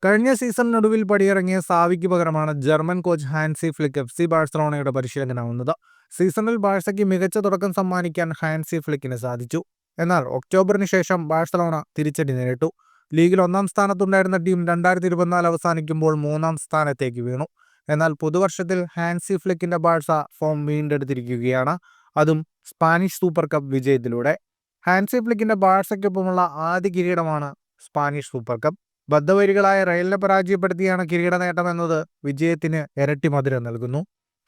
കഴിഞ്ഞ സീസണിനൊടുവിൽ പടിയിറങ്ങിയ സാവിക്ക് പകരമാണ് German coach Hansi Flick FC ബാഴ്സലോണയുടെ പരിശീലകനാവുന്നത്. സീസണിൽ ബാഴ്സയ്ക്ക് മികച്ച തുടക്കം സമ്മാനിക്കാൻ ഹാൻസി ഫ്ലിക്കിന് സാധിച്ചു. എന്നാൽ ഒക്ടോബറിന് ശേഷം ബാഴ്സലോണ തിരിച്ചടി നേരിട്ടു. ലീഗിൽ 1-ാം സ്ഥാനത്തുണ്ടായിരുന്ന ടീം 2024 അവസാനിക്കുമ്പോൾ 3-ാം സ്ഥാനത്തേക്ക് വീണു. എന്നാൽ പുതുവർഷത്തിൽ ഹാൻസി ഫ്ലിക്കിന്റെ ബാഴ്സ ഫോം വീണ്ടെടുത്തിരിക്കുകയാണ്, അതും സ്പാനിഷ് സൂപ്പർ കപ്പ് വിജയത്തിലൂടെ. ഹാൻസി ഫ്ലിക്കിന്റെ ബാഴ്സയ്ക്കൊപ്പമുള്ള ആദ്യ കിരീടമാണ് സ്പാനിഷ് സൂപ്പർ കപ്പ്. ബദ്ധവൈരികളായ റയലിനെ പരാജയപ്പെടുത്തിയാണ് കിരീട നേട്ടമെന്നത് വിജയത്തിന് ഇരട്ടി മധുരം നൽകുന്നു.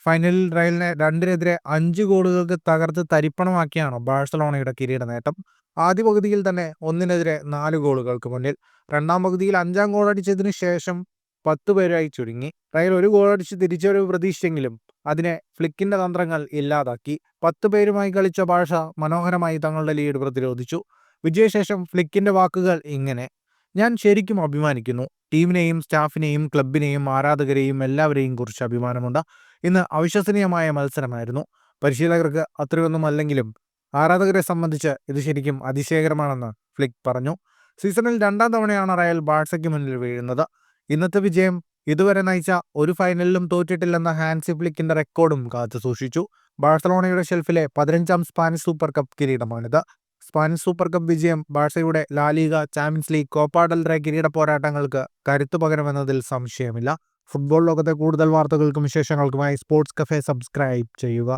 ഫൈനലിൽ റയലിനെ 2-5 ഗോളുകൾക്ക് തകർത്ത് തരിപ്പണമാക്കിയാണ് ബാഴ്സലോണയുടെ കിരീട നേട്ടം. ആദ്യ പകുതിയിൽ തന്നെ 1-4 ഗോളുകൾക്ക് മുന്നിൽ. രണ്ടാം പകുതിയിൽ 5-ാം ഗോളടിച്ചതിനു ശേഷം 10 പേരായി ചുരുങ്ങി. റയൽ ഒരു ഗോളടിച്ച് തിരിച്ചൊരു പ്രതീക്ഷയെങ്കിലും അതിനെ ഫ്ലിക്കിന്റെ തന്ത്രങ്ങൾ ഇല്ലാതാക്കി. 10 പേരുമായി കളിച്ച ബാഴ്സ മനോഹരമായി തങ്ങളുടെ ലീഡ് പ്രതിരോധിച്ചു. വിജയശേഷം ഫ്ലിക്കിന്റെ വാക്കുകൾ ഇങ്ങനെ: "ഞാൻ ശരിക്കും അഭിമാനിക്കുന്നു. ടീമിനെയും സ്റ്റാഫിനെയും ക്ലബിനെയും ആരാധകരെയും എല്ലാവരെയും കുറിച്ച് അഭിമാനമുണ്ട്. ഇന്ന് അവിശ്വസനീയമായ മത്സരമായിരുന്നു. പരിശീലകർക്ക് അത്രയൊന്നുമല്ലെങ്കിലും ആരാധകരെ സംബന്ധിച്ച് ഇത് ശരിക്കും അതിശയകരമാണെന്ന് ഫ്ലിക്ക് പറഞ്ഞു. സീസണിൽ 2-ാം തവണയാണ് റയൽ ബാഴ്സയ്ക്ക് മുന്നിൽ വീഴുന്നത്. ഇന്നത്തെ വിജയം ഇതുവരെ നയിച്ച ഒരു ഫൈനലിലും തോറ്റിട്ടില്ലെന്ന ഹാൻസി ഫ്ലിക്കിന്റെ റെക്കോർഡും കാത്തു സൂക്ഷിച്ചു. ബാഴ്സലോണയുടെ ഷെൽഫിലെ 15-ാം സ്പാനിഷ് സൂപ്പർ കപ്പ് കിരീടമാണിത്. സ്പാനിഷ് സൂപ്പർ കപ്പ് വിജയം ബാഴ്സയുടെ La Liga, Champions League, Copa del Rey കിരീട പോരാട്ടങ്ങൾക്ക് കരുത്തു പകരുമെന്നതിൽ സംശയമില്ല. ഫുട്ബോൾ ലോകത്തെ കൂടുതൽ വാർത്തകൾക്കും വിശേഷങ്ങൾക്കുമായി സ്പോർട്സ് കഫേ സബ്സ്ക്രൈബ് ചെയ്യുക.